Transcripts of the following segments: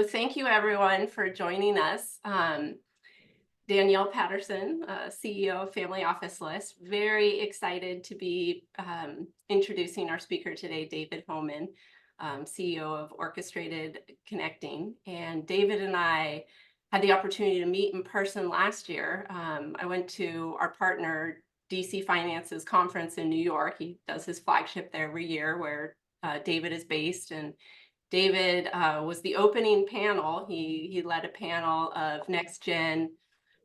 So thank you everyone for joining us. Danielle Patterson, CEO of Family Office List. Very excited to be introducing our speaker today, David Homan, CEO of Orchestrated Connecting. And David and I had the opportunity to meet in person last year. I went to our partner DC Finance's conference in New York. He does his flagship there every year where David is based, and David was the opening panel. He led a panel of next gen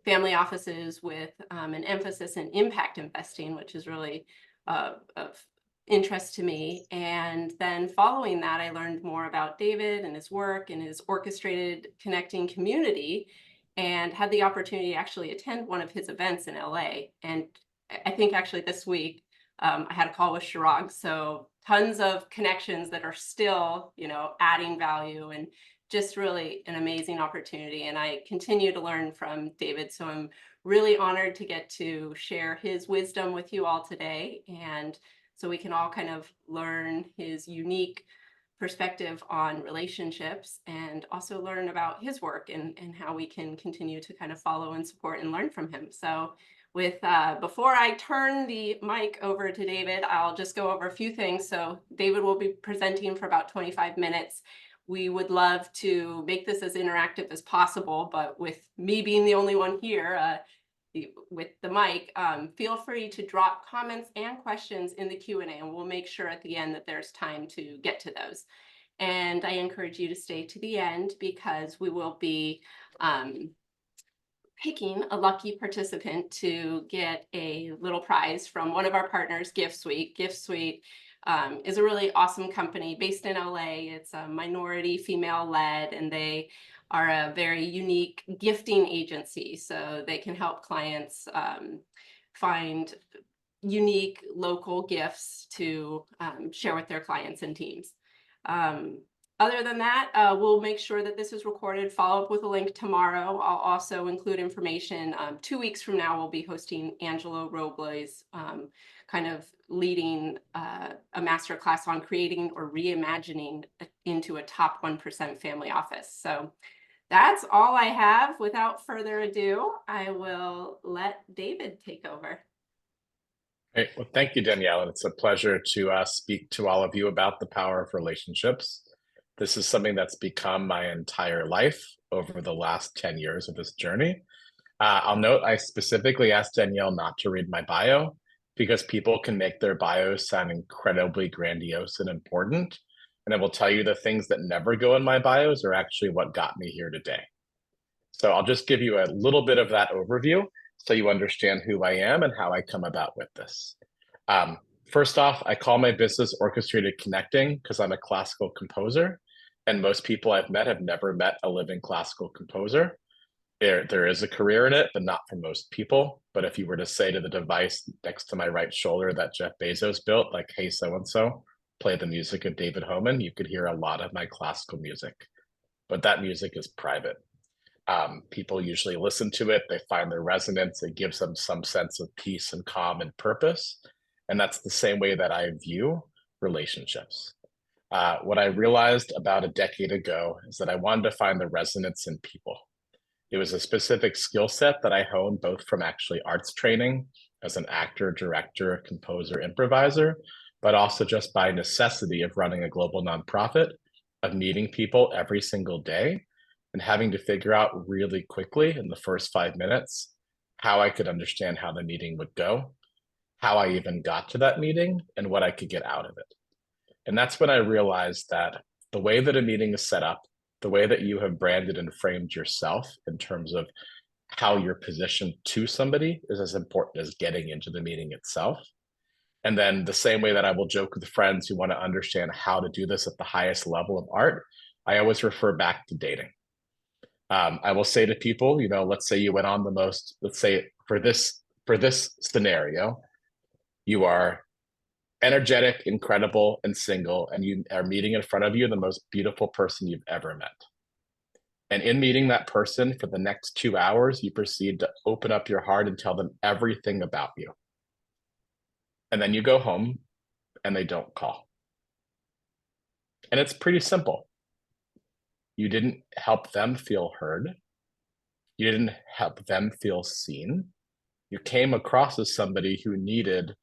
family offices with an emphasis in impact investing, which is really of interest to me. And then following that, I learned more about David and his work and his Orchestrated Connecting community, and had the opportunity to actually attend one of his events in LA. And I think actually this week, I had a call with Chirag. So tons of connections that are still, adding value, and just really an amazing opportunity. And I continue to learn from David. So I'm really honored to get to share his wisdom with you all today. And so we can all kind of learn his unique perspective on relationships, and also learn about his work and how we can continue to kind of follow and support and learn from him. So before I turn the mic over to David, I'll just go over a few things. So David will be presenting for about 25 minutes. We would love to make this as interactive as possible, but with me being the only one here with the mic, feel free to drop comments and questions in the Q&A, and we'll make sure at the end that there's time to get to those. And I encourage you to stay to the end, because we will be picking a lucky participant to get a little prize from one of our partners, Gift Suite. Gift Suite is a really awesome company based in LA. It's a minority female-led, and they are a very unique gifting agency. So they can help clients find unique local gifts to share with their clients and teams. Other than that, we'll make sure that this is recorded, follow up with a link tomorrow. I'll also include information. 2 weeks from now, we'll be hosting Angelo Robles, kind of leading a masterclass on creating or reimagining into a top 1% family office. So that's all I have. Without further ado, I will let David take over. Great. Well, thank you, Danielle. And it's a pleasure to speak to all of you about the power of relationships. This is something that's become my entire life over the last 10 years of this journey. I'll note I specifically asked Danielle not to read my bio, because people can make their bios sound incredibly grandiose and important. And I will tell you, the things that never go in my bios are actually what got me here today. So I'll just give you a little bit of that overview so you understand who I am and how I come about with this. First off, I call my business Orchestrated Connecting because I'm a classical composer, and most people I've met have never met a living classical composer. There is a career in it, but not for most people. But if you were to say to the device next to my right shoulder that Jeff Bezos built, like, hey, so-and-so, play the music of David Homan, you could hear a lot of my classical music. But that music is private. People usually listen to it, they find their resonance, it gives them some sense of peace and calm and purpose. And that's the same way that I view relationships. What I realized about a decade ago is that I wanted to find the resonance in people. It was a specific skill set that I honed both from actually arts training as an actor, director, composer, improviser, but also just by necessity of running a global nonprofit, of meeting people every single day and having to figure out really quickly in the first 5 minutes how I could understand how the meeting would go, how I even got to that meeting, and what I could get out of it. And that's when I realized that the way that a meeting is set up, the way that you have branded and framed yourself in terms of how you're positioned to somebody is as important as getting into the meeting itself. And then the same way that I will joke with friends who want to understand how to do this at the highest level of art, I always refer back to dating. I will say to people, let's say you went on let's say for this scenario, you are energetic, incredible, and single, and you are meeting in front of you the most beautiful person you've ever met. And in meeting that person for the next 2 hours, you proceed to open up your heart and tell them everything about you. And then you go home and they don't call. And it's pretty simple. You didn't help them feel heard. You didn't help them feel seen. You came across as somebody who needed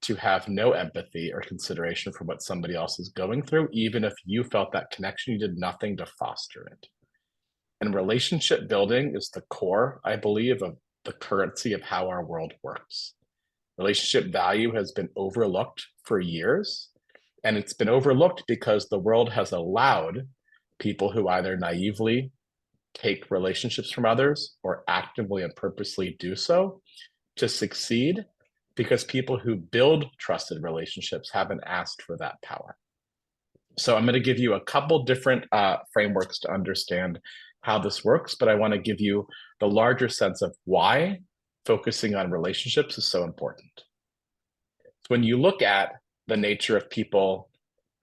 to have no empathy or consideration for what somebody else is going through. Even if you felt that connection, you did nothing to foster it. And relationship building is the core, I believe, of the currency of how our world works. Relationship value has been overlooked for years, and it's been overlooked because the world has allowed people who either naively take relationships from others or actively and purposely do so to succeed, because people who build trusted relationships haven't asked for that power. So I'm going to give you a couple different frameworks to understand how this works, but I want to give you the larger sense of why focusing on relationships is so important. When you look at the nature of people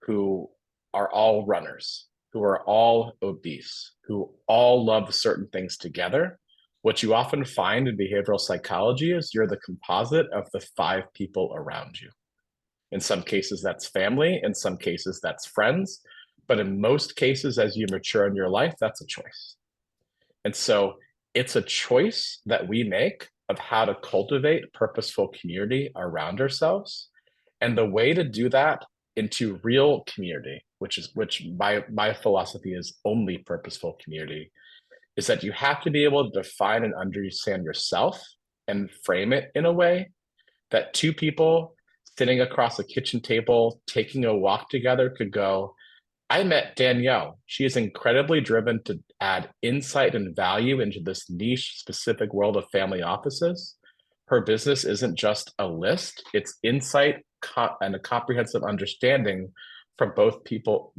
who are all runners, who are all obese, who all love certain things together, what you often find in behavioral psychology is you're the composite of the 5 people around you. In some cases, that's family. In some cases, that's friends. But in most cases, as you mature in your life, that's a choice. And so it's a choice that we make of how to cultivate purposeful community around ourselves. And the way to do that into real community, which my philosophy is only purposeful community, is that you have to be able to define and understand yourself and frame it in a way that 2 people sitting across a kitchen table, taking a walk together could go, I met Danielle. She is incredibly driven to add insight and value into this niche specific world of family offices. Her business isn't just a list, it's insight and a comprehensive understanding from both people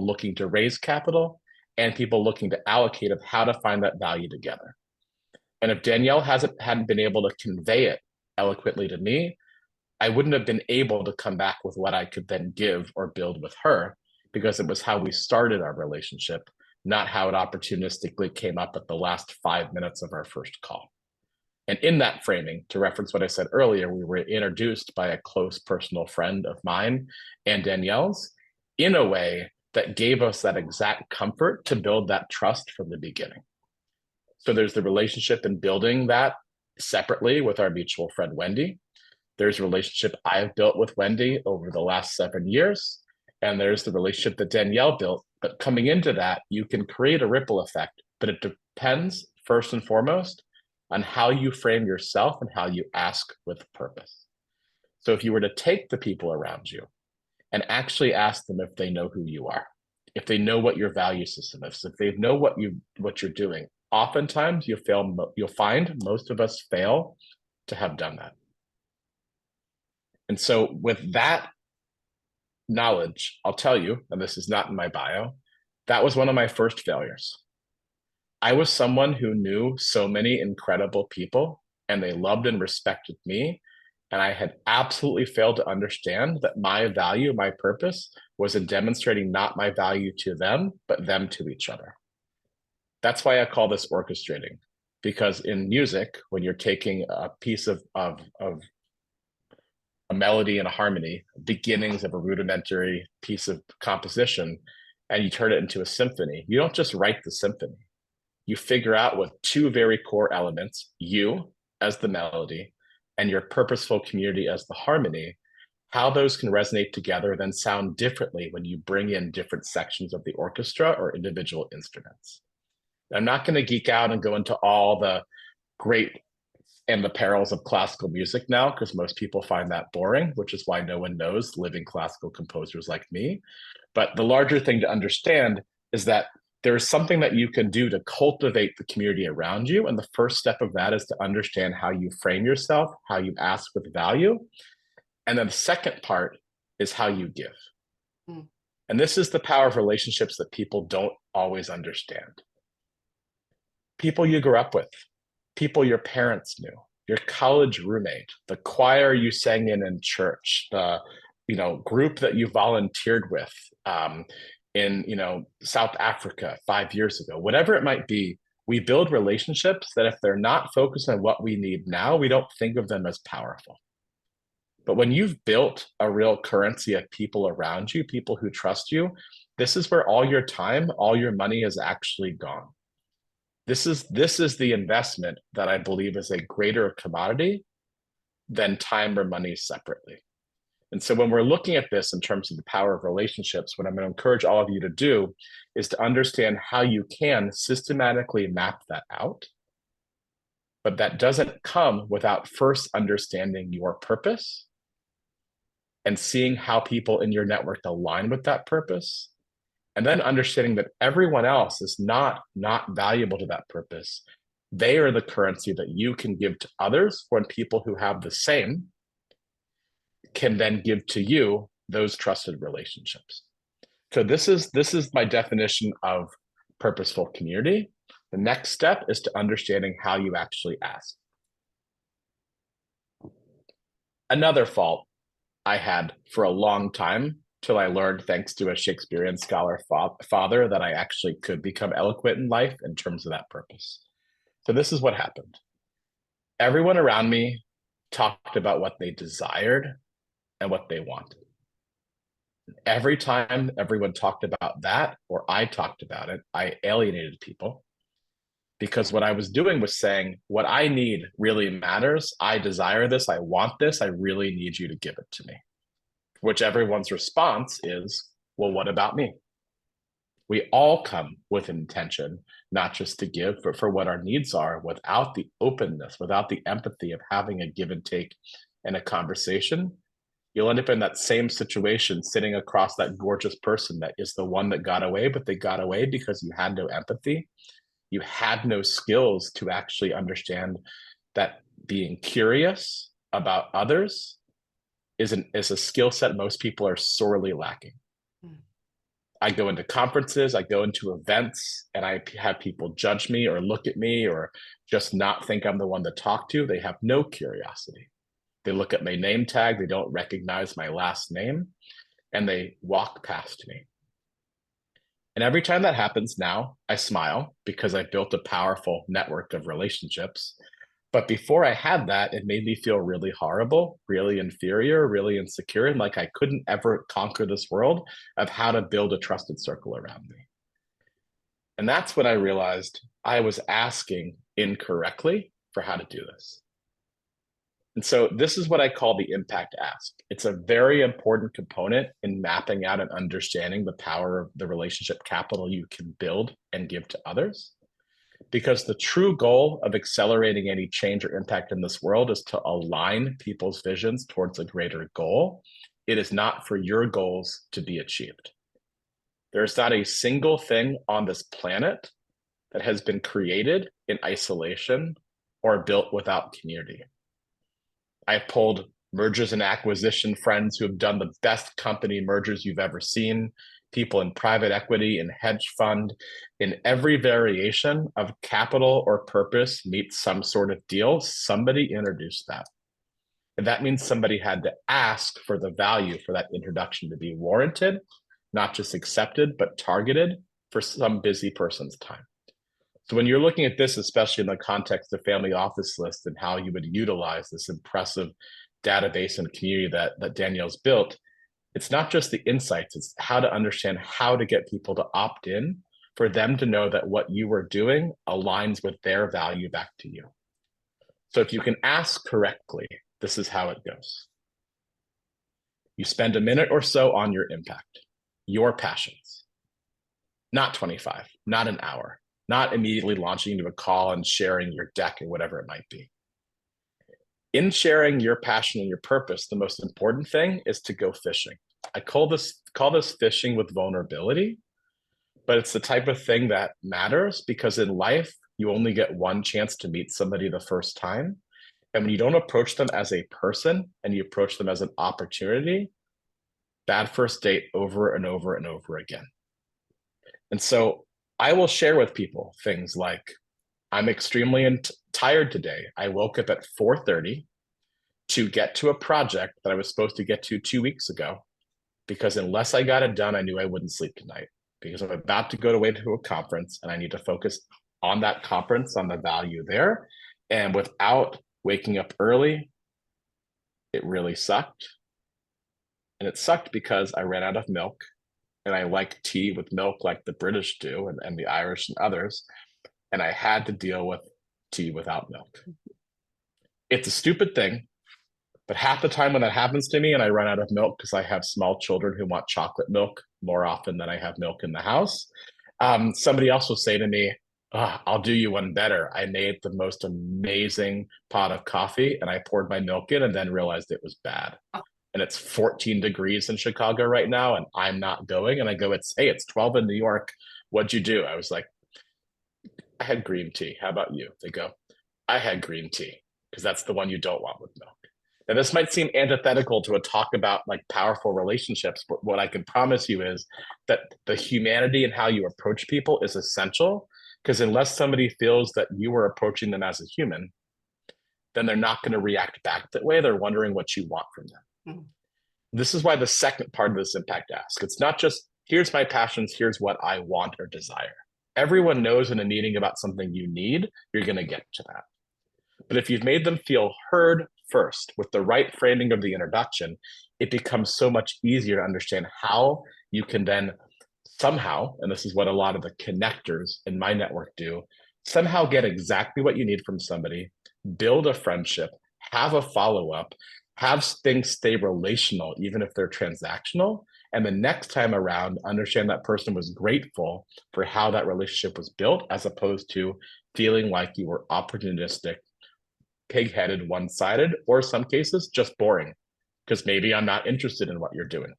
looking to raise capital and people looking to allocate of how to find that value together. And if Danielle hadn't been able to convey it eloquently to me, I wouldn't have been able to come back with what I could then give or build with her, because it was how we started our relationship, not how it opportunistically came up at the last 5 minutes of our first call. And in that framing, to reference what I said earlier, we were introduced by a close personal friend of mine and Danielle's in a way that gave us that exact comfort to build that trust from the beginning. So there's the relationship in building that separately with our mutual friend, Wendy. There's a relationship I've built with Wendy over the last 7 years. And there's the relationship that Danielle built. But coming into that, you can create a ripple effect, but it depends first and foremost on how you frame yourself and how you ask with purpose. So if you were to take the people around you and actually ask them if they know who you are, if they know what your value system is, if they know what you're doing, oftentimes you'll find most of us fail to have done that. And so with that knowledge, I'll tell you, and this is not in my bio, that was one of my first failures. I was someone who knew so many incredible people and they loved and respected me. And I had absolutely failed to understand that my value, my purpose was in demonstrating not my value to them, but them to each other. That's why I call this orchestrating, because in music, when you're taking a piece of a melody and a harmony, beginnings of a rudimentary piece of composition, and you turn it into a symphony, you don't just write the symphony. You figure out with 2 very core elements, you as the melody and your purposeful community as the harmony, how those can resonate together, then sound differently when you bring in different sections of the orchestra or individual instruments. I'm not going to geek out and go into all the great and the perils of classical music now, because most people find that boring, which is why no one knows living classical composers like me. But the larger thing to understand is that there is something that you can do to cultivate the community around you. And the first step of that is to understand how you frame yourself, how you ask with value. And then the second part is how you give. Mm. And this is the power of relationships that people don't always understand. People you grew up with, people your parents knew, your college roommate, the choir you sang in church, the group that you volunteered with in South Africa 5 years ago, whatever it might be. We build relationships that if they're not focused on what we need now, we don't think of them as powerful. But when you've built a real currency of people around you, people who trust you, This is where all your time, all your money is actually gone. This is the investment that I believe is a greater commodity than time or money separately. And so when we're looking at this in terms of the power of relationships, what I'm going to encourage all of you to do is to understand how you can systematically map that out. But that doesn't come without first understanding your purpose and seeing how people in your network align with that purpose. And then understanding that everyone else is not valuable to that purpose. They are the currency that you can give to others when people who have the same can then give to you those trusted relationships. So this is my definition of purposeful community. The next step is to understanding how you actually ask. Another fault I had for a long time till I learned, thanks to a Shakespearean scholar father, that I actually could become eloquent in life in terms of that purpose. So this is what happened. Everyone around me talked about what they desired and what they wanted. Every time everyone talked about that, or I talked about it, I alienated people, because what I was doing was saying, what I need really matters. I desire this. I want this. I really need you to give it to me. Which everyone's response is, well, what about me? We all come with intention, not just to give, but for what our needs are, without the openness, without the empathy of having a give and take and a conversation. You'll end up in that same situation, sitting across that gorgeous person that is the one that got away, but they got away because you had no empathy. You had no skills to actually understand that being curious about others is a skill set most people are sorely lacking. I go into conferences, I go into events, and I have people judge me or look at me or just not think I'm the one to talk to. They have no curiosity. They look at my name tag, they don't recognize my last name, and they walk past me. And every time that happens now, I smile because I built a powerful network of relationships. But before I had that, it made me feel really horrible, really inferior, really insecure, and like I couldn't ever conquer this world of how to build a trusted circle around me. And that's when I realized I was asking incorrectly for how to do this. And so this is what I call the impact ask. It's a very important component in mapping out and understanding the power of the relationship capital you can build and give to others. Because the true goal of accelerating any change or impact in this world is to align people's visions towards a greater goal. It is not for your goals to be achieved. There's not a single thing on this planet that has been created in isolation or built without community. I've pulled mergers and acquisition friends who have done the best company mergers you've ever seen, people in private equity and hedge fund. In every variation of capital or purpose meets some sort of deal, somebody introduced that. And that means somebody had to ask for the value for that introduction to be warranted, not just accepted, but targeted for some busy person's time. So when you're looking at this, especially in the context of family office list and how you would utilize this impressive database and community that Danielle's built, it's not just the insights, it's how to understand how to get people to opt in for them to know that what you are doing aligns with their value back to you. So if you can ask correctly, this is how it goes. You spend a minute or so on your impact, your passions, not 25, not an hour, not immediately launching into a call and sharing your deck or whatever it might be. In sharing your passion and your purpose, the most important thing is to go fishing. I call this fishing with vulnerability, but it's the type of thing that matters because in life, you only get one chance to meet somebody the first time. And when you don't approach them as a person and you approach them as an opportunity, bad first date over and over and over again. And so I will share with people things like, I'm extremely tired today. I woke up at 4:30 to get to a project that I was supposed to get to 2 weeks ago, because unless I got it done, I knew I wouldn't sleep tonight because I'm about to go away to a conference and I need to focus on that conference, on the value there. And without waking up early, it really sucked. And it sucked because I ran out of milk and I like tea with milk like the British do, and the Irish and others. And I had to deal with tea without milk. It's a stupid thing, but half the time when that happens to me and I run out of milk because I have small children who want chocolate milk more often than I have milk in the house, somebody else will say to me, "Oh, I'll do you one better. I made the most amazing pot of coffee and I poured my milk in and then realized it was bad. And it's 14 degrees in Chicago right now and I'm not going." And I go, it's 12 in New York. What'd you do? I was like, "I had green tea. How about you?" They go, "I had green tea," because that's the one you don't want with milk. Now, this might seem antithetical to a talk about like powerful relationships, but what I can promise you is that the humanity and how you approach people is essential, because unless somebody feels that you are approaching them as a human, then they're not going to react back that way. They're wondering what you want from them. Mhm. This is why the second part of this impact ask, it's not just here's my passions, here's what I want or desire. Everyone knows in a meeting about something you need, you're going to get to that. But if you've made them feel heard first with the right framing of the introduction, it becomes so much easier to understand how you can then somehow, and this is what a lot of the connectors in my network do, somehow get exactly what you need from somebody, build a friendship, have a follow-up, have things stay relational, even if they're transactional. And the next time around, understand that person was grateful for how that relationship was built, as opposed to feeling like you were opportunistic, pig-headed, one-sided, or some cases just boring, because maybe I'm not interested in what you're doing.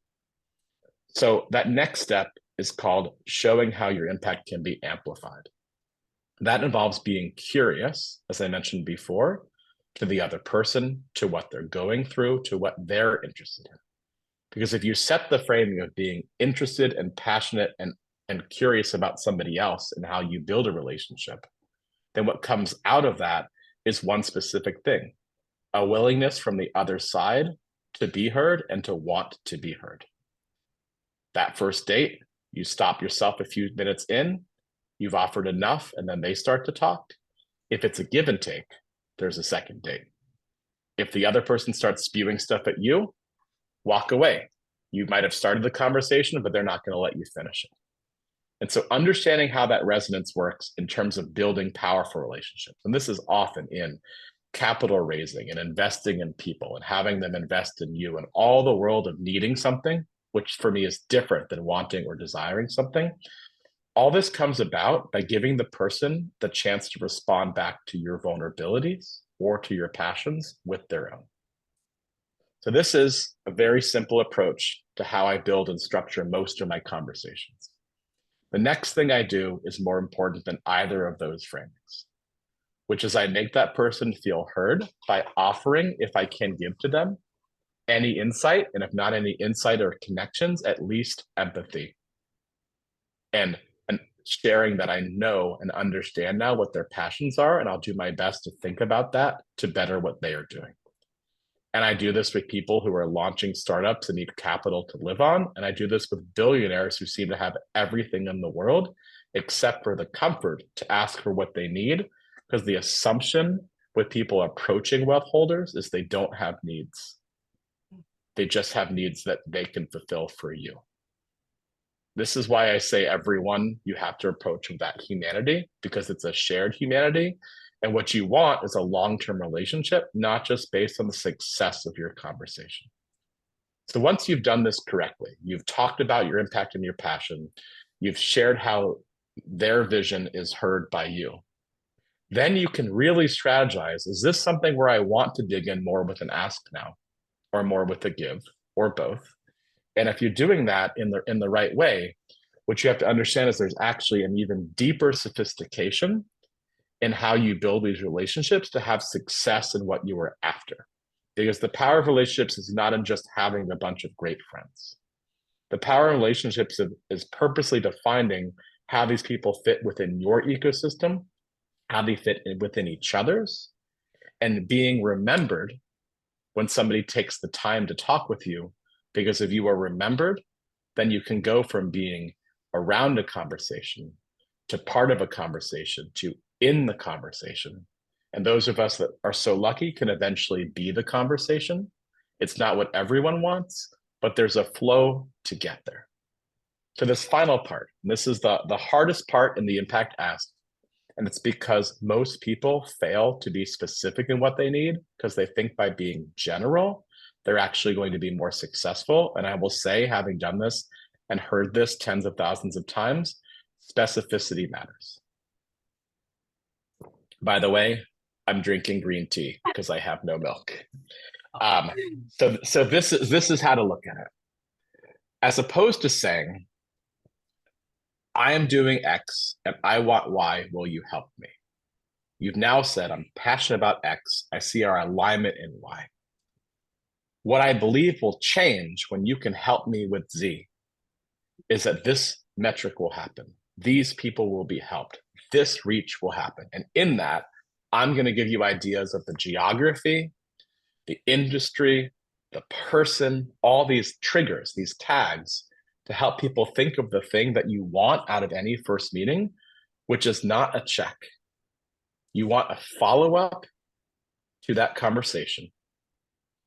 So that next step is called showing how your impact can be amplified. That involves being curious, as I mentioned before, to the other person, to what they're going through, to what they're interested in. Because if you set the framing of being interested and passionate and curious about somebody else and how you build a relationship, then what comes out of that is one specific thing: a willingness from the other side to be heard and to want to be heard. That first date, you stop yourself a few minutes in, you've offered enough, and then they start to talk. If it's a give and take, there's a second date. If the other person starts spewing stuff at you, walk away. You might have started the conversation, but they're not going to let you finish it. And so understanding how that resonance works in terms of building powerful relationships, and this is often in capital raising and investing in people and having them invest in you, and all the world of needing something, which for me is different than wanting or desiring something. All this comes about by giving the person the chance to respond back to your vulnerabilities or to your passions with their own. So this is a very simple approach to how I build and structure most of my conversations. The next thing I do is more important than either of those framings, which is I make that person feel heard by offering, if I can give to them, any insight, and if not any insight or connections, at least empathy. And sharing that I know and understand now what their passions are, and I'll do my best to think about that to better what they are doing. And I do this with people who are launching startups and need capital to live on. And I do this with billionaires who seem to have everything in the world except for the comfort to ask for what they need, because the assumption with people approaching wealth holders is they don't have needs. They just have needs that they can fulfill for you. This is why I say everyone you have to approach with that humanity, because it's a shared humanity. And what you want is a long-term relationship, not just based on the success of your conversation. So once you've done this correctly, you've talked about your impact and your passion, you've shared how their vision is heard by you, then you can really strategize. Is this something where I want to dig in more with an ask now, or more with a give, or both? And if you're doing that in the right way, what you have to understand is there's actually an even deeper sophistication in how you build these relationships to have success in what you were after. Because the power of relationships is not in just having a bunch of great friends. The power of relationships is purposely defining how these people fit within your ecosystem, how they fit within each other's, and being remembered when somebody takes the time to talk with you. Because if you are remembered, then you can go from being around a conversation to part of a conversation to in the conversation. And those of us that are so lucky can eventually be the conversation. It's not what everyone wants, but there's a flow to get there. to this final part. And this is the hardest part in the impact ask. And it's because most people fail to be specific in what they need because they think by being general, they're actually going to be more successful. And I will say, having done this and heard this tens of thousands of times, specificity matters. By the way, I'm drinking green tea because I have no milk. So this is how to look at it. As opposed to saying, I am doing X and I want Y, will you help me? You've now said, I'm passionate about X. I see our alignment in Y. What I believe will change when you can help me with Z is that this metric will happen. These people will be helped. This reach will happen. And in that, I'm going to give you ideas of the geography, the industry, the person, all these triggers, these tags to help people think of the thing that you want out of any first meeting, which is not a check. You want a follow-up to that conversation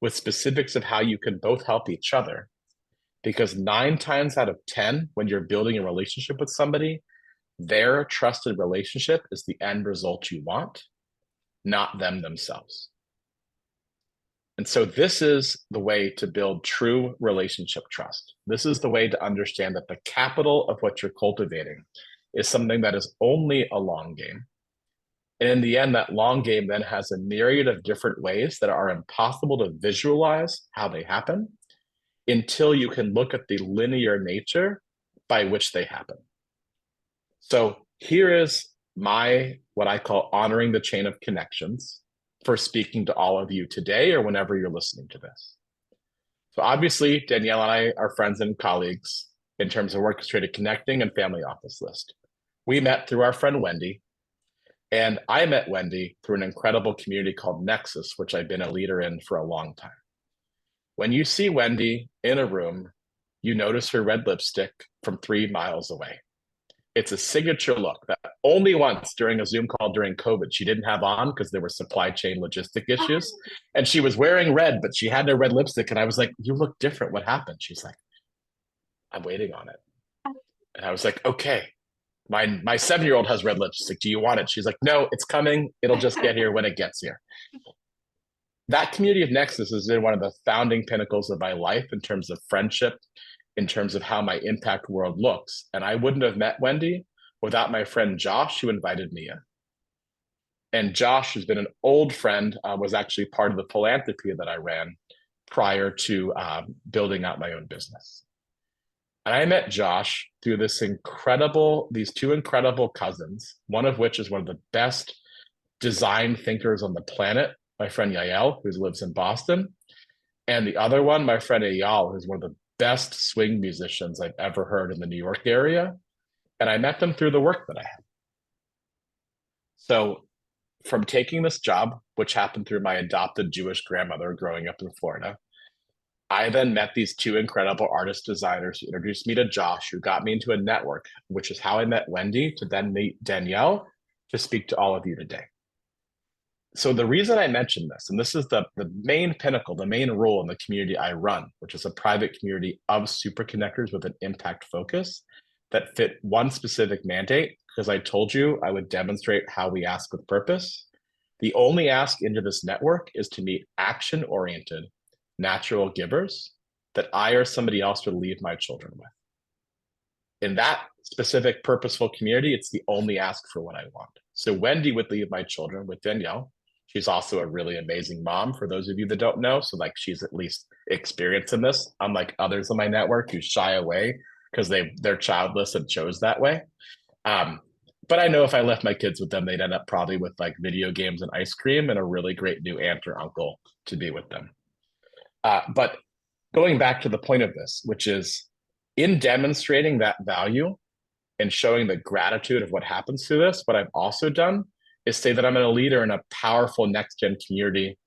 with specifics of how you can both help each other. Because 9 times out of 10, when you're building a relationship with somebody, their trusted relationship is the end result you want, not them themselves. And so this is the way to build true relationship trust. This is the way to understand that the capital of what you're cultivating is something that is only a long game. And in the end, that long game then has a myriad of different ways that are impossible to visualize how they happen until you can look at the linear nature by which they happen. So here is my, what I call honoring the chain of connections for speaking to all of you today or whenever you're listening to this. So obviously, Danielle and I are friends and colleagues in terms of Orchestrated Connecting and Family Office List. We met through our friend Wendy, and I met Wendy through an incredible community called Nexus, which I've been a leader in for a long time. When you see Wendy in a room, you notice her red lipstick from 3 miles away. It's a signature look that only once during a Zoom call during COVID, she didn't have on because there were supply chain logistic issues. And she was wearing red, but she had no red lipstick. And I was like, you look different. What happened? She's like, I'm waiting on it. And I was like, okay, my 7-year-old has red lipstick. Do you want it? She's like, no, it's coming. It'll just get here when it gets here. That community of Nexus has been one of the founding pinnacles of my life in terms of friendship, in terms of how my impact world looks. And I wouldn't have met Wendy without my friend Josh, who invited me in. And Josh, who's been an old friend, was actually part of the philanthropy that I ran prior to building out my own business. And I met Josh through these 2 incredible cousins, one of which is one of the best design thinkers on the planet, my friend Yael, who lives in Boston. And the other one, my friend Eyal, who's one of the best swing musicians I've ever heard in the New York area. And I met them through the work that I had. So from taking this job, which happened through my adopted Jewish grandmother growing up in Florida, I then met these 2 incredible artist designers who introduced me to Josh, who got me into a network, which is how I met Wendy, to then meet Danielle to speak to all of you today. So the reason I mention this, and this is the main pinnacle, the main role in the community I run, which is a private community of superconnectors with an impact focus that fit one specific mandate, because I told you I would demonstrate how we ask with purpose. The only ask into this network is to meet action-oriented, natural givers that I or somebody else would leave my children with. In that specific purposeful community, it's the only ask for what I want. So Wendy would leave my children with Danielle. She's also a really amazing mom, for those of you that don't know. So like, she's at least experienced in this, unlike others in my network who shy away because they're childless and chose that way. But I know if I left my kids with them, they'd end up probably with like video games and ice cream and a really great new aunt or uncle to be with them. But going back to the point of this, which is in demonstrating that value and showing the gratitude of what happens through this, what I've also done is say that I'm a leader in a powerful next-gen community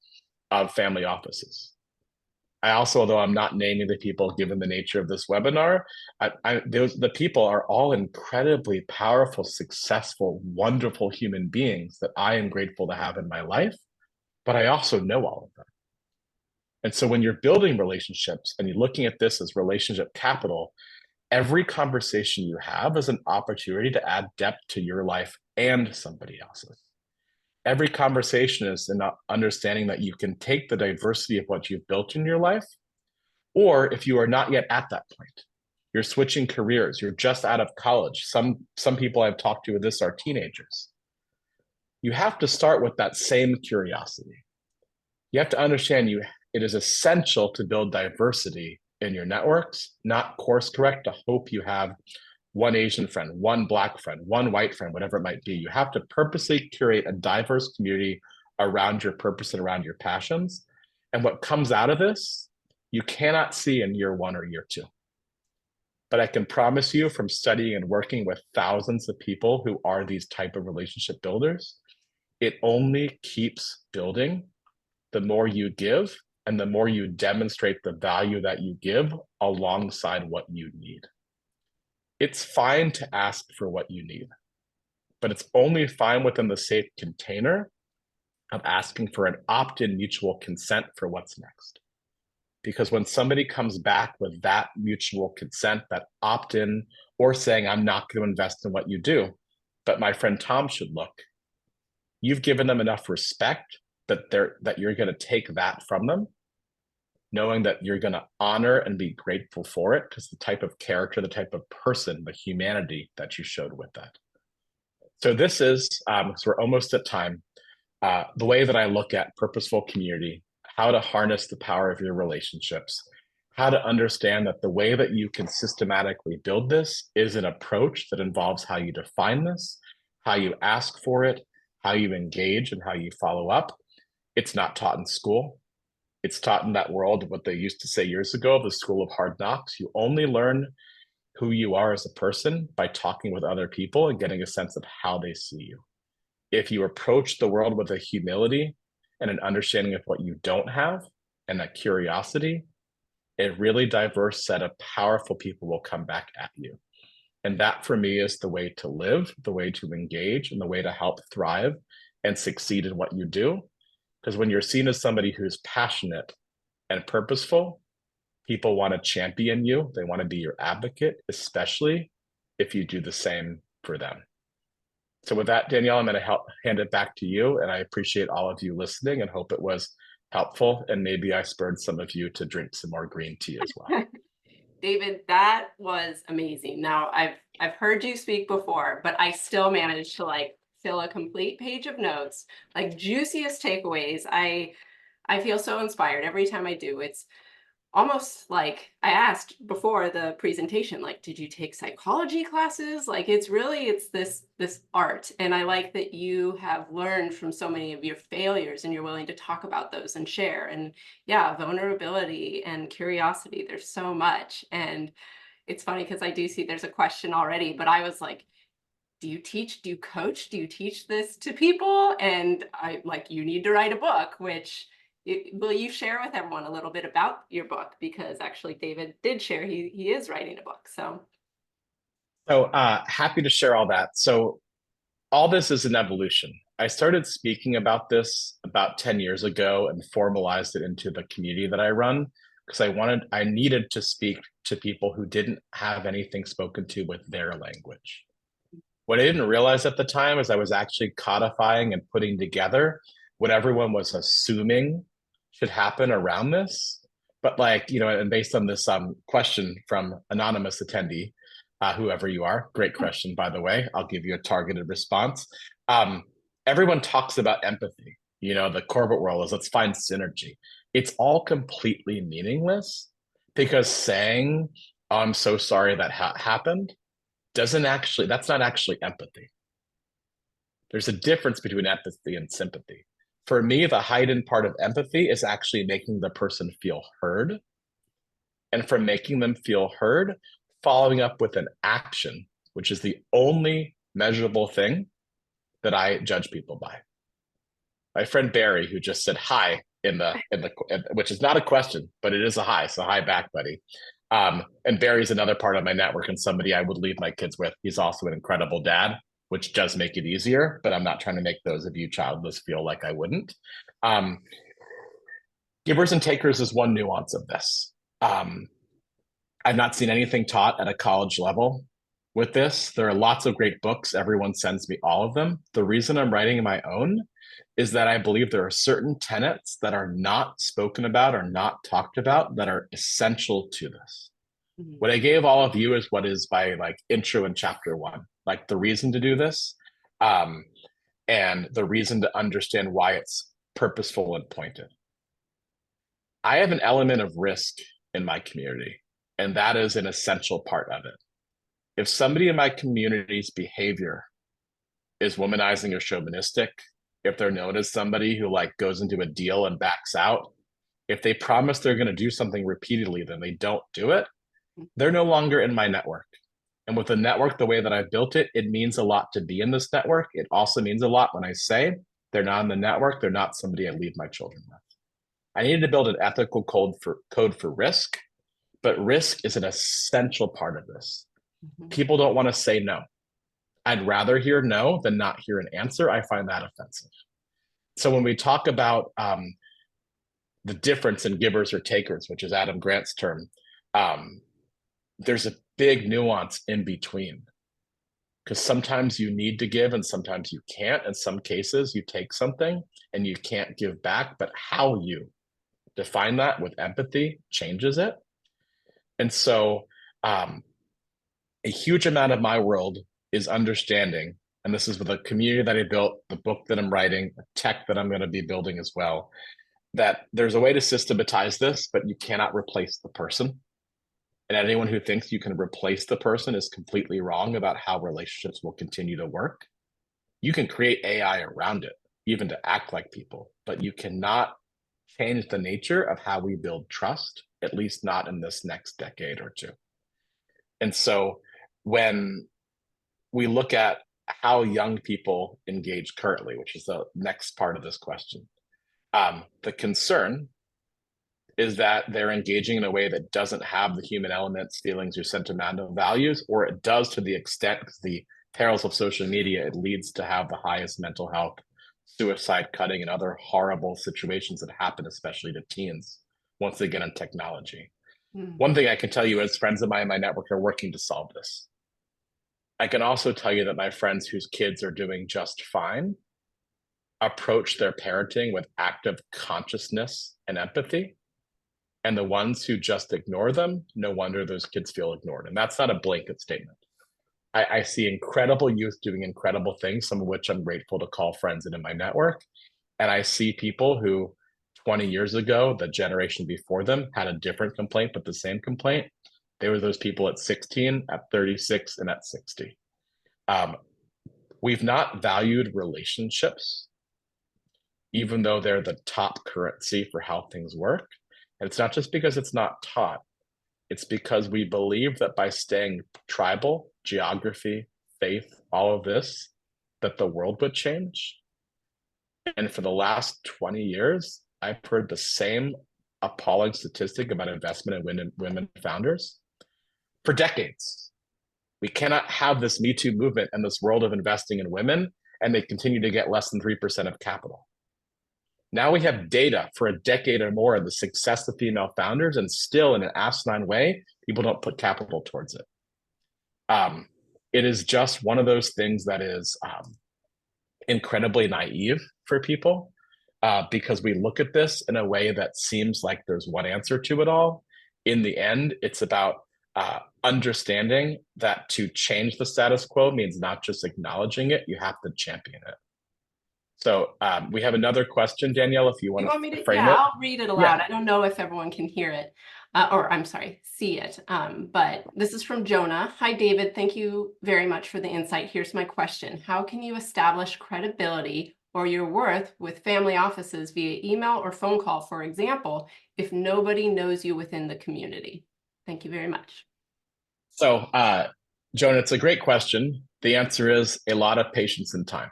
of family offices. I also, although I'm not naming the people given the nature of this webinar, the people are all incredibly powerful, successful, wonderful human beings that I am grateful to have in my life, but I also know all of them. And so when you're building relationships and you're looking at this as relationship capital, Every conversation you have is an opportunity to add depth to your life and somebody else's. Every conversation is an understanding that you can take the diversity of what you've built in your life, or if you are not yet at that point, you're switching careers, you're just out of college. Some people I've talked to with this are teenagers. You have to start with that same curiosity. You have to understand it is essential to build diversity in your networks, not course correct to hope you have one Asian friend, one Black friend, one white friend, whatever it might be. You have to purposely curate a diverse community around your purpose and around your passions. And what comes out of this, you cannot see in year 1 or year 2. But I can promise you from studying and working with thousands of people who are these type of relationship builders, it only keeps building the more you give and the more you demonstrate the value that you give alongside what you need. It's fine to ask for what you need, but it's only fine within the safe container of asking for an opt-in mutual consent for what's next. Because when somebody comes back with that mutual consent, that opt-in, or saying, I'm not going to invest in what you do, but my friend Tom should look, you've given them enough respect that you're going to take that from them, knowing that you're going to honor and be grateful for it, because the type of character, the type of person, the humanity that you showed with that. So this is, because we're almost at time, the way that I look at purposeful community, how to harness the power of your relationships, how to understand that the way that you can systematically build this is an approach that involves how you define this, how you ask for it, how you engage, and how you follow up. It's not taught in school. It's taught in that world, what they used to say years ago, the school of hard knocks. You only learn who you are as a person by talking with other people and getting a sense of how they see you. If you approach the world with a humility and an understanding of what you don't have and a curiosity, a really diverse set of powerful people will come back at you. And that for me is the way to live, the way to engage, and the way to help thrive and succeed in what you do. Because when you're seen as somebody who's passionate and purposeful, people want to champion you. They want to be your advocate, especially if you do the same for them. So with that, Danielle, I'm going to hand it back to you. And I appreciate all of you listening and hope it was helpful. And maybe I spurred some of you to drink some more green tea as well. David, that was amazing. Now I've heard you speak before, but I still managed to like fill a complete page of notes, like juiciest takeaways. I feel so inspired every time I do. It's almost like I asked before the presentation, like, did you take psychology classes? Like, it's this art. And I like that you have learned from so many of your failures and you're willing to talk about those and share. And yeah, vulnerability and curiosity, there's so much. And it's funny because I do see there's a question already, but I was like, do you coach, do you teach this to people? And I like, you need to write a book, which will you share with everyone a little bit about your book? Because actually David did share, he is writing a book. So happy to share all that. So all this is an evolution. I started speaking about this about 10 years ago and formalized it into the community that I run because I needed to speak to people who didn't have anything spoken to with their language. What I didn't realize at the time is I was actually codifying and putting together what everyone was assuming should happen around this. But and based on this question from anonymous attendee, whoever you are, great question, by the way, I'll give you a targeted response. Everyone talks about empathy. The corporate world is let's find synergy. It's all completely meaningless because saying, oh, I'm so sorry that happened, that's not actually empathy. There's a difference between empathy and sympathy. For me, the heightened part of empathy is actually making the person feel heard. And from making them feel heard, following up with an action, which is the only measurable thing that I judge people by. My friend Barry, who just said hi which is not a question, but it is a hi. So hi back, buddy. And Barry's another part of my network and somebody I would leave my kids with. He's also an incredible dad, which does make it easier, but I'm not trying to make those of you childless feel like I wouldn't. Givers and takers is one nuance of this. I've not seen anything taught at a college level with this. There are lots of great books. Everyone sends me all of them. The reason I'm writing my own is that I believe there are certain tenets that are not spoken about or not talked about that are essential to this. Mhm. What I gave all of you is what is by like intro in chapter one, like the reason to do this, um, and the reason to understand why it's purposeful and pointed. I have an element of risk in my community, and that is an essential part of it. If somebody in my community's behavior is womanizing or chauvinistic, if they're known as somebody who like goes into a deal and backs out, if they promise they're going to do something repeatedly, then they don't do it, they're no longer in my network. And with the network, the way that I've built it, it means a lot to be in this network. It also means a lot when I say they're not in the network, they're not somebody I leave my children with. I needed to build an ethical code for risk, but risk is an essential part of this. Mhm. People don't want to say no. I'd rather hear no than not hear an answer. I find that offensive. So when we talk about the difference in givers or takers, which is Adam Grant's term, um, there's a big nuance in between, because sometimes you need to give and sometimes you can't. In some cases, you take something and you can't give back, but how you define that with empathy changes it. And so um, a huge amount of my world is understanding, and this is with a community that I built, the book that I'm writing, the tech that I'm going to be building as well, that there's a way to systematize this, but you cannot replace the person. And anyone who thinks you can replace the person is completely wrong about how relationships will continue to work. You can create AI around it, even to act like people, but you cannot change the nature of how we build trust, at least not in this next decade or two. And so when we look at how young people engage currently, which is the next part of this question, the concern is that they're engaging in a way that doesn't have the human elements, feelings, or sentimental values, or it does to the extent, because the perils of social media, it leads to have the highest mental health, suicide, cutting, and other horrible situations that happen, especially to teens once they get on technology. Mm. One thing I can tell you is friends of mine in my network are working to solve this. I can also tell you that my friends whose kids are doing just fine approach their parenting with active consciousness and empathy. And the ones who just ignore them, no wonder those kids feel ignored. And that's not a blanket statement. I see incredible youth doing incredible things, some of which I'm grateful to call friends and in my network. And I see people who 20 years ago, the generation before them, had a different complaint, but the same complaint. They were those people at 16, at 36, and at 60. We've not valued relationships, even though they're the top currency for how things work. And it's not just because it's not taught, it's because we believe that by staying tribal, geography, faith, all of this, that the world would change. And for the last 20 years, I've heard the same appalling statistic about investment in women founders for decades. We cannot have this Me Too movement and this world of investing in women, and they continue to get less than 3% of capital. Now we have data for a decade or more of the success of female founders, and still in an asinine way, people don't put capital towards it. It is just one of those things that is incredibly naive for people, because we look at this in a way that seems like there's one answer to it all. In the end, it's about understanding that to change the status quo means not just acknowledging it, you have to champion it. So we have another question, Danielle, if you You want want me to to? frame Yeah, it. I'll read it Yeah. aloud. I don't know if everyone can hear it, or I'm sorry, see it. But this is from Jonah. Hi, David. Thank you very much for the insight. Here's my question. How can you establish credibility or your worth with family offices via email or phone call, for example, if nobody knows you within the community? Thank you very much. So, Jonah, it's a great question. The answer is a lot of patience and time.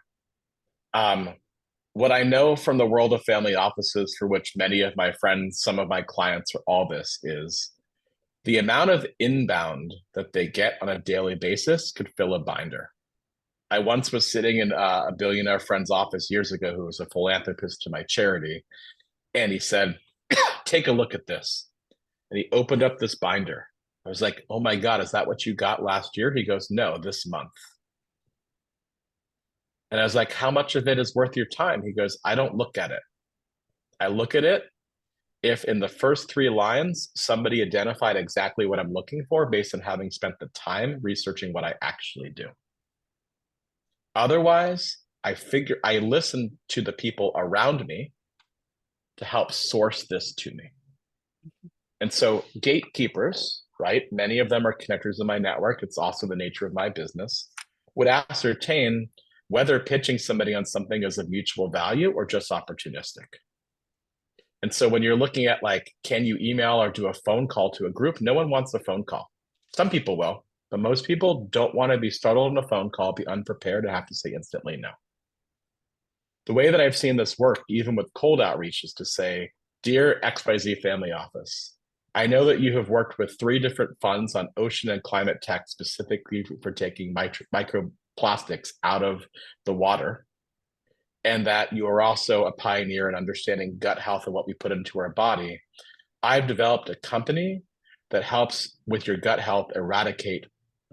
What I know from the world of family offices, for which many of my friends, some of my clients are all this, is the amount of inbound that they get on a daily basis could fill a binder. I once was sitting in a billionaire friend's office years ago who was a philanthropist to my charity, and he said, take a look at this. And he opened up this binder I was like, oh my God, is that what you got last year? He goes, no, this month. And I was like, how much of it is worth your time? He goes, I don't look at it. I look at it if in the first 3 lines, somebody identified exactly what I'm looking for based on having spent the time researching what I actually do. Otherwise, I listen to the people around me to help source this to me. And so gatekeepers, right? Many of them are connectors in my network. It's also the nature of my business, would ascertain whether pitching somebody on something is of mutual value or just opportunistic. And so when you're looking at like, can you email or do a phone call to a group? No one wants a phone call. Some people will, but most people don't want to be startled on a phone call, be unprepared, and have to say instantly no. The way that I've seen this work, even with cold outreach, is to say, dear XYZ family office, I know that you have worked with 3 different funds on ocean and climate tech, specifically for taking microplastics out of the water, and that you are also a pioneer in understanding gut health and what we put into our body. I've developed a company that helps with your gut health eradicate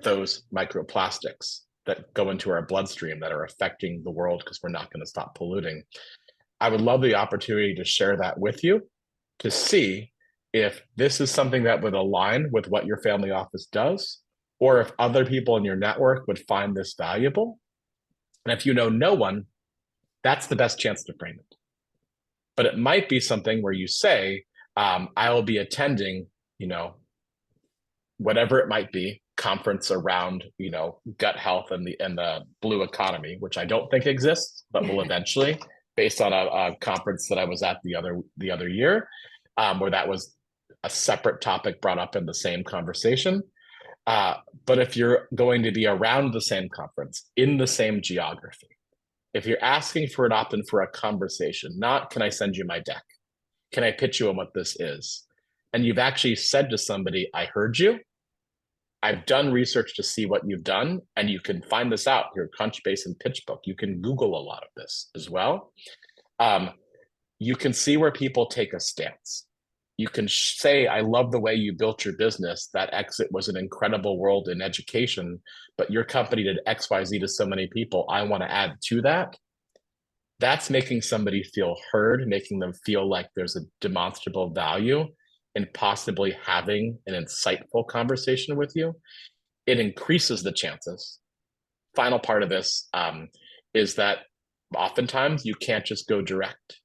those microplastics that go into our bloodstream that are affecting the world because we're not going to stop polluting. I would love the opportunity to share that with you to see if this is something that would align with what your family office does, or if other people in your network would find this valuable. And if you know no one, that's the best chance to frame it. But it might be something where you say, I will be attending, whatever it might be, conference around, gut health and the blue economy, which I don't think exists, but will eventually, based on a conference that I was at the other year, where that was a separate topic brought up in the same conversation. But if you're going to be around the same conference in the same geography, if you're asking for an opt-in for a conversation, not can I send you my deck? Can I pitch you on what this is? And you've actually said to somebody, I heard you. I've done research to see what you've done, and you can find this out, your Crunchbase and PitchBook. You can Google a lot of this as well. You can see where people take a stance. You can say, I love the way you built your business. That exit was an incredible world in education, but your company did XYZ to so many people. I want to add to that. That's making somebody feel heard, making them feel like there's a demonstrable value in possibly having an insightful conversation with you. It increases the chances. Final part of this is that oftentimes you can't just go direct.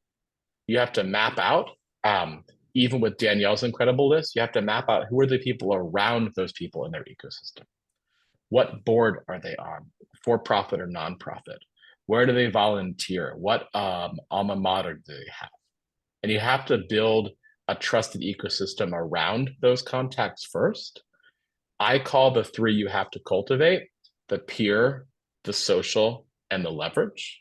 You have to map out, even with Danielle's incredible list, you have to map out who are the people around those people in their ecosystem. What board are they on, for profit or nonprofit? Where do they volunteer? What alma mater do they have? And you have to build a trusted ecosystem around those contacts first. I call the 3 you have to cultivate: the peer, the social, and the leverage.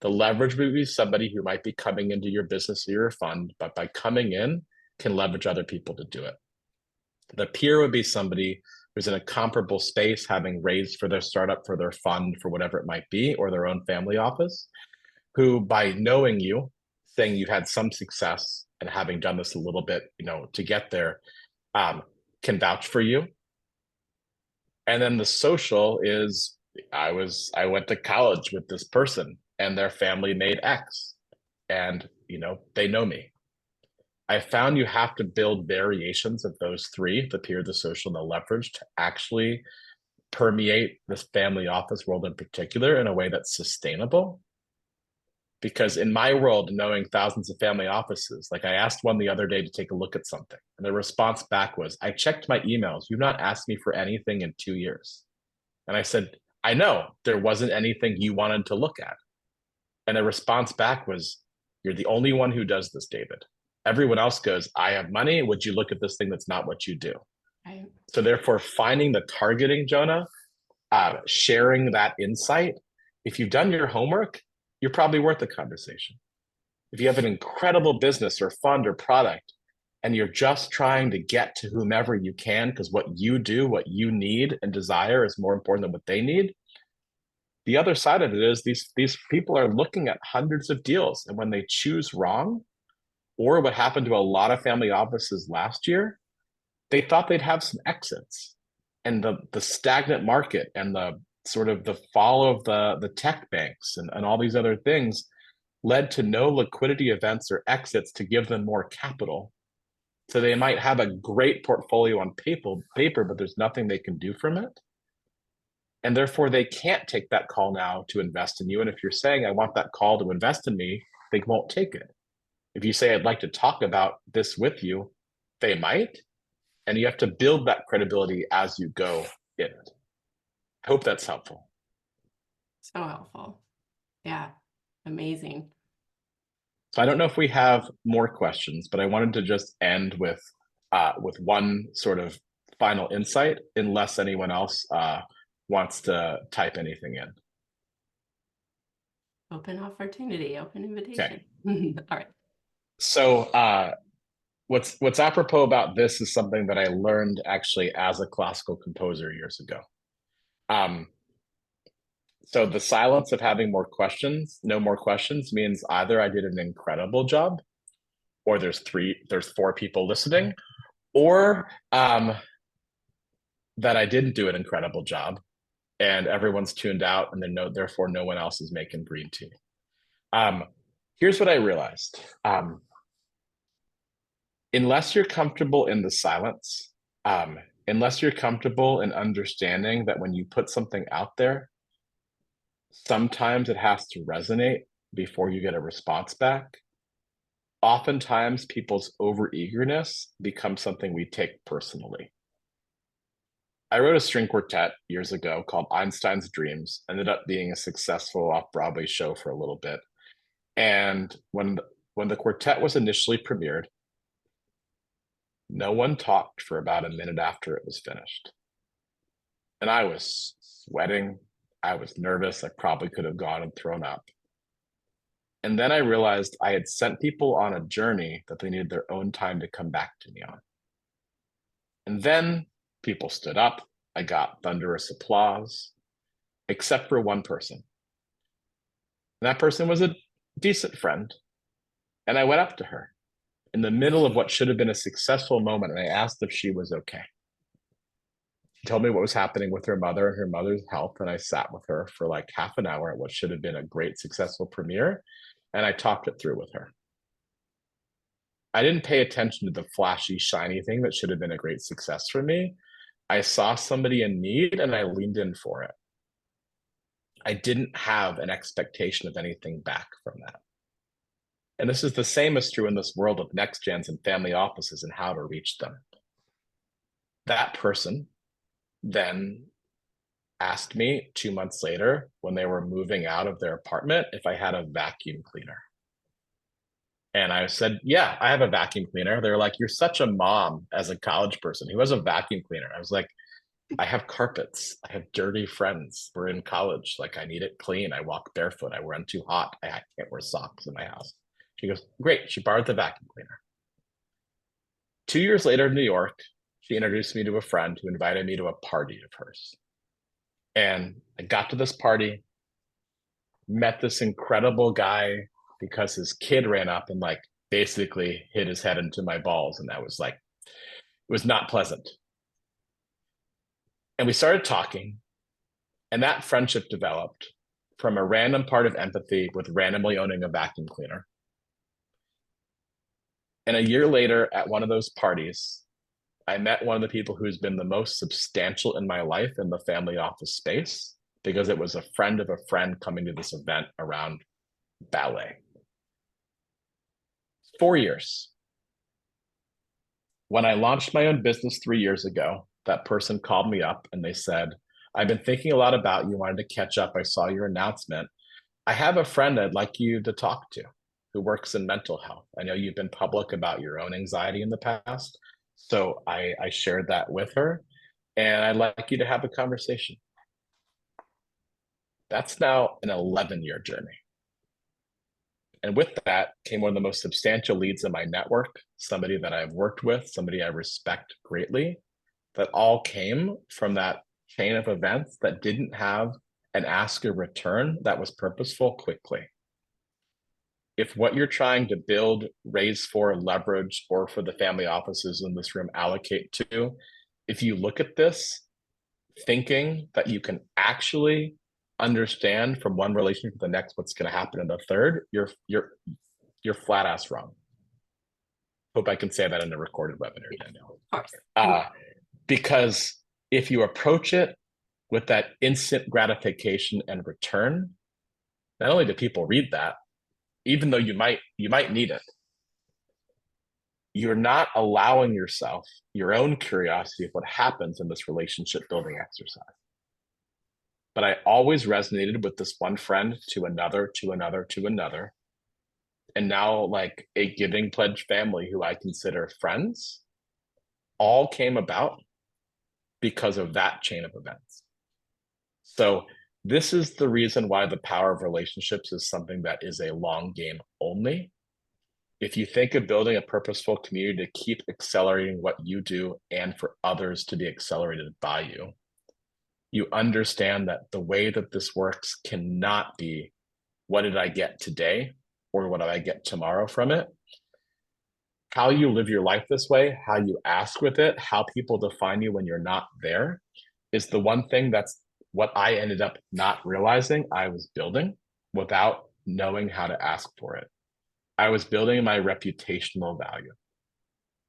The leverage would be somebody who might be coming into your business or your fund, but by coming in, can leverage other people to do it. The peer would be somebody who's in a comparable space, having raised for their startup, for their fund, for whatever it might be, or their own family office, who by knowing you, saying you've had some success and having done this a little bit, to get there, can vouch for you. And then the social is, I went to college with this person and their family made X, and they know me. I found you have to build variations of those 3, the peer, the social, and the leverage, to actually permeate this family office world in particular in a way that's sustainable. Because in my world, knowing thousands of family offices, like I asked one the other day to take a look at something, and the response back was, I checked my emails. You've not asked me for anything in 2 years. And I said, I know there wasn't anything you wanted to look at. And the response back was, you're the only one who does this, David. Everyone else goes, I have money. Would you look at this thing that's not what you do? Right. So therefore, finding the targeting, Jonah, sharing that insight. If you've done your homework, you're probably worth a conversation. If you have an incredible business or fund or product, and you're just trying to get to whomever you can, because what you do, what you need and desire is more important than what they need. The other side of it is these people are looking at hundreds of deals, and when they choose wrong, or what happened to a lot of family offices last year, they thought they'd have some exits. And the stagnant market and the sort of the fall of the tech banks and all these other things led to no liquidity events or exits to give them more capital. So they might have a great portfolio on paper, but there's nothing they can do from it. And therefore, they can't take that call now to invest in you. And if you're saying, I want that call to invest in me, they won't take it. If you say, I'd like to talk about this with you, they might. And you have to build that credibility as you go in it. I hope that's helpful. So helpful. Yeah, amazing. So I don't know if we have more questions, but I wanted to just end with one sort of final insight, unless anyone else wants to type anything in. Open opportunity, open invitation. Okay. All right. So what's apropos about this is something that I learned actually as a classical composer years ago. So the silence of having no more questions, means either I did an incredible job, or there's 4 people listening, or that I didn't do an incredible job and everyone's tuned out, and then therefore no one else is making green tea. Here's what I realized. Unless you're comfortable in the silence, unless you're comfortable in understanding that when you put something out there, sometimes it has to resonate before you get a response back. Oftentimes, people's overeagerness becomes something we take personally. I wrote a string quartet years ago called Einstein's Dreams, ended up being a successful off-Broadway show for a little bit. And when the quartet was initially premiered, no one talked for about a minute after it was finished. And I was sweating. I was nervous. I probably could have gone and thrown up. And then I realized I had sent people on a journey that they needed their own time to come back to me on. And then people stood up. I got thunderous applause, except for one person. And that person was a decent friend. And I went up to her in the middle of what should have been a successful moment, and I asked if she was okay. She told me what was happening with her mother and her mother's health, and I sat with her for like half an hour at what should have been a great, successful premiere, and I talked it through with her. I didn't pay attention to the flashy, shiny thing that should have been a great success for me. I saw somebody in need, and I leaned in for it. I didn't have an expectation of anything back from that. And this is the same as true in this world of next gens and family offices and how to reach them. That person then asked me 2 months later, when they were moving out of their apartment, if I had a vacuum cleaner. And I said, yeah, I have a vacuum cleaner. They're like, you're such a mom as a college person who has a vacuum cleaner. I was like, I have carpets. I have dirty friends. We're in college. Like, I need it clean. I walk barefoot. I run too hot. I can't wear socks in my house. She goes, great. She borrowed the vacuum cleaner. 2 years later in New York, she introduced me to a friend who invited me to a party of hers. And I got to this party, met this incredible guy because his kid ran up and like basically hit his head into my balls. And that was like, it was not pleasant. And we started talking, and that friendship developed from a random part of empathy with randomly owning a vacuum cleaner. And a year later at one of those parties, I met one of the people who's been the most substantial in my life in the family office space, because it was a friend of a friend coming to this event around ballet. 4 years. When I launched my own business 3 years ago, that person called me up and they said, I've been thinking a lot about you, wanted to catch up. I saw your announcement. I have a friend I'd like you to talk to who works in mental health. I know you've been public about your own anxiety in the past. So I shared that with her, and I'd like you to have a conversation. That's now an 11-year journey. And with that came one of the most substantial leads in my network, somebody that I've worked with, somebody I respect greatly, that all came from that chain of events that didn't have an ask or return that was purposeful quickly. if what you're trying to build, raise for, leverage, or for the family offices in this room allocate to, if you look at this thinking that you can actually understand from one relationship to the next what's going to happen in the third, you're flat ass wrong. Hope I can say that in a recorded webinar, Danielle. Of course. Because if you approach it with that instant gratification and return, not only do people read that, even though you might need it, you're not allowing yourself your own curiosity of what happens in this relationship building exercise. But I always resonated with this one friend to another, to another, to another. And now, like, a giving pledge family who I consider friends all came about because of that chain of events. So this is the reason why the power of relationships is something that is a long game only. If you think of building a purposeful community to keep accelerating what you do and for others to be accelerated by you, you understand that the way that this works cannot be, what did I get today or what did I get tomorrow from it? How you live your life this way, how you ask with it, how people define you when you're not there is the one thing that's what I ended up not realizing I was building without knowing how to ask for it. I was building my reputational value.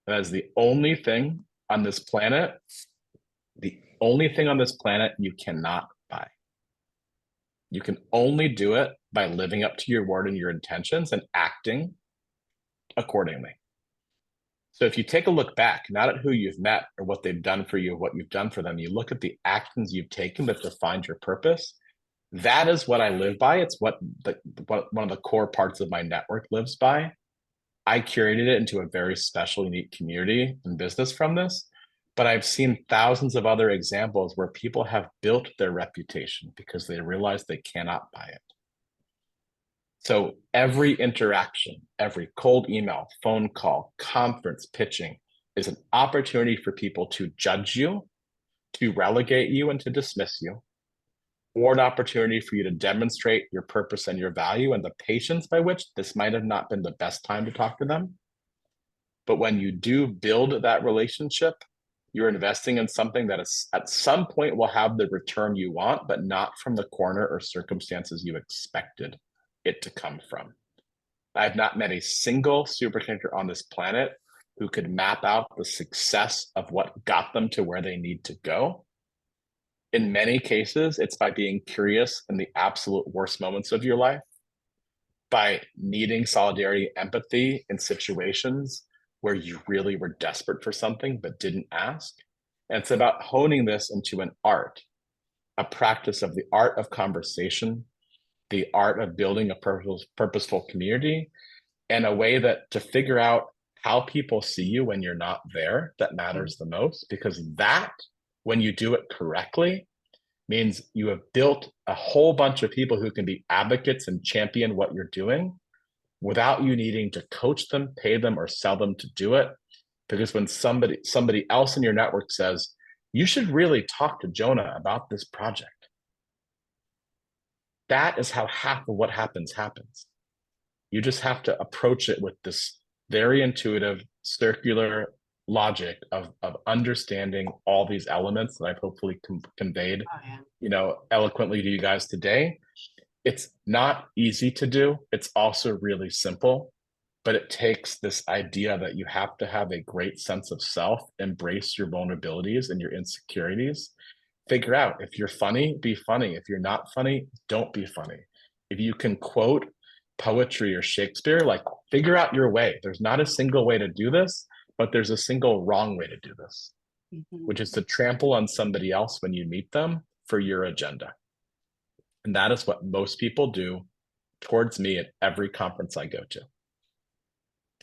That is the only thing on this planet, you cannot buy. You can only do it by living up to your word and your intentions and acting accordingly. So if you take a look back, not at who you've met or what they've done for you, what you've done for them, you look at the actions you've taken that defined your purpose. That is what I live by. It's what one of the core parts of my network lives by. I curated it into a very special, unique community and business from this. But I've seen thousands of other examples where people have built their reputation because they realize they cannot buy it. So every interaction, every cold email, phone call, conference, pitching is an opportunity for people to judge you, to relegate you, and to dismiss you, or an opportunity for you to demonstrate your purpose and your value and the patience by which this might have not been the best time to talk to them. But when you do build that relationship, you're investing in something that is at some point will have the return you want, but not from the corner or circumstances you expected it to come from. I've not met a single superconnector on this planet who could map out the success of what got them to where they need to go. In many cases, it's by being curious in the absolute worst moments of your life, by needing solidarity, empathy in situations where you really were desperate for something but didn't ask. And it's about honing this into an art, a practice of the art of conversation, the art of building a purposeful community, and a way that to figure out how people see you when you're not there that matters the most, because that, when you do it correctly, means you have built a whole bunch of people who can be advocates and champion what you're doing without you needing to coach them, pay them, or sell them to do it. Because when somebody else in your network says, you should really talk to Jonah about this project, that is how half of what happens. You just have to approach it with this very intuitive, circular logic of understanding all these elements that I've hopefully conveyed, eloquently to you guys today. It's not easy to do. It's also really simple, but it takes this idea that you have to have a great sense of self, embrace your vulnerabilities and your insecurities, figure out if you're funny, be funny. If you're not funny, don't be funny. If you can quote poetry or Shakespeare, like, figure out your way. There's not a single way to do this, but there's a single wrong way to do this, which is to trample on somebody else when you meet them for your agenda. And that is what most people do towards me at every conference I go to.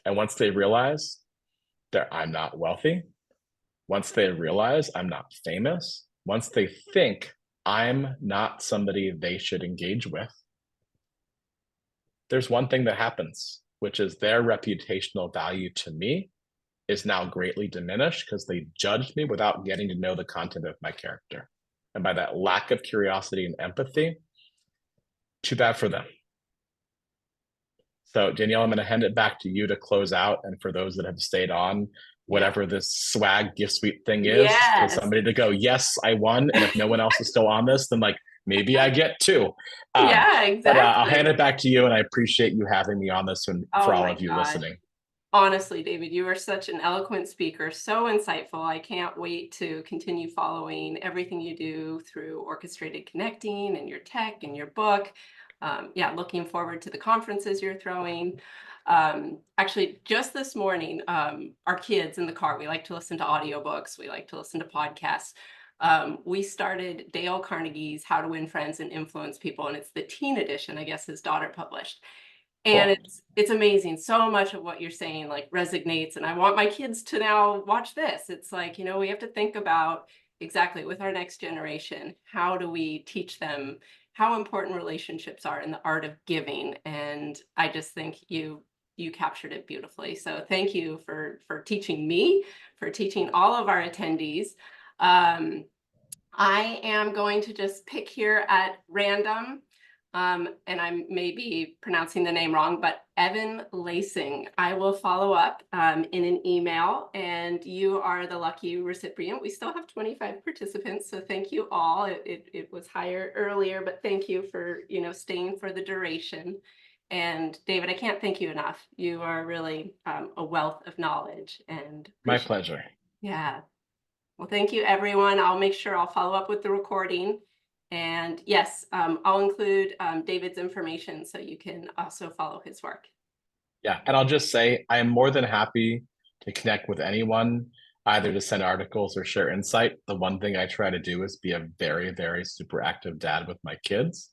And once they realize that I'm not wealthy, once they realize I'm not famous, once they think I'm not somebody they should engage with, there's one thing that happens, which is their reputational value to me is now greatly diminished because they judged me without getting to know the content of my character. And by that lack of curiosity and empathy, too bad for them. So Danielle, I'm going to hand it back to you to close out. And for those that have stayed on, Yeah. whatever this swag gift suite thing is, for Yes. somebody to go, yes, I won. And if no one else is still on this, then like maybe I get two. Yeah, But I'll hand exactly. it back to you. And I appreciate you having me on this one for Oh all my of you gosh. listening. Honestly, David, you are such an eloquent speaker, so insightful. I can't wait to continue following everything you do through Orchestrated Connecting and your tech and your book. Yeah, looking forward to the conferences you're throwing. Actually, just this morning, our kids in the car, we like to listen to audiobooks, we like to listen to podcasts. We started Dale Carnegie's How to Win Friends and Influence People, and it's the teen edition, I guess his daughter published. And Cool. it's amazing. So much of what you're saying like resonates. And I want my kids to now watch this. It's like, we have to think about exactly with our next generation, how do we teach them how important relationships are in the art of giving? And I just think you captured it beautifully. So thank you for teaching me, for teaching all of our attendees. I am going to just pick here at random, and I may be pronouncing the name wrong, but Evan Lacing. I will follow up in an email, and you are the lucky recipient. We still have 25 participants, so thank you all. It was higher earlier, but thank you for staying for the duration. And David, I can't thank you enough. You are really a wealth of knowledge, and My appreciate. pleasure. Yeah. Well, thank you, everyone. I'll make sure I'll follow up with the recording. And yes, I'll include David's information so you can also follow his work. Yeah. And I'll just say, I am more than happy to connect with anyone, either to send articles or share insight. The one thing I try to do is be a very, very super active dad with my kids.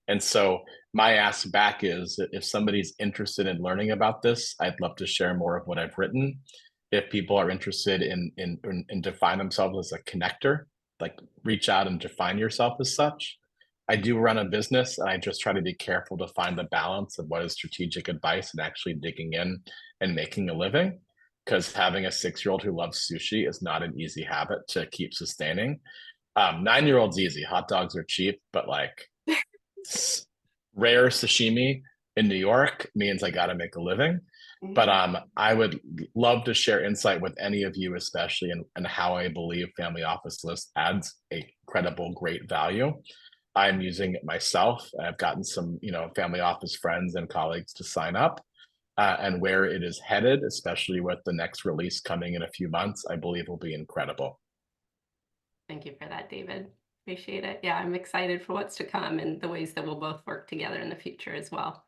And so my ask back is if somebody's interested in learning about this, I'd love to share more of what I've written. If people are interested in define themselves as a connector, like reach out and define yourself as such. I do run a business and I just try to be careful to find the balance of what is strategic advice and actually digging in and making a living. Because having a 6-year-old who loves sushi is not an easy habit to keep sustaining. 9-year-old's easy. Hot dogs are cheap, but like rare sashimi in New York means I got to make a living. But I would love to share insight with any of you, especially in how I believe Family Office List adds a credible, great value. I'm using it myself. I've gotten some, family office friends and colleagues to sign up. And where it is headed, especially with the next release coming in a few months, I believe will be incredible. Thank you for that, David. Appreciate it. Yeah, I'm excited for what's to come and the ways that we'll both work together in the future as well.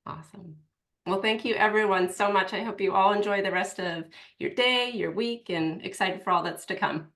Awesome. Well, thank you everyone so much. I hope you all enjoy the rest of your day, your week, and excited for all that's to come.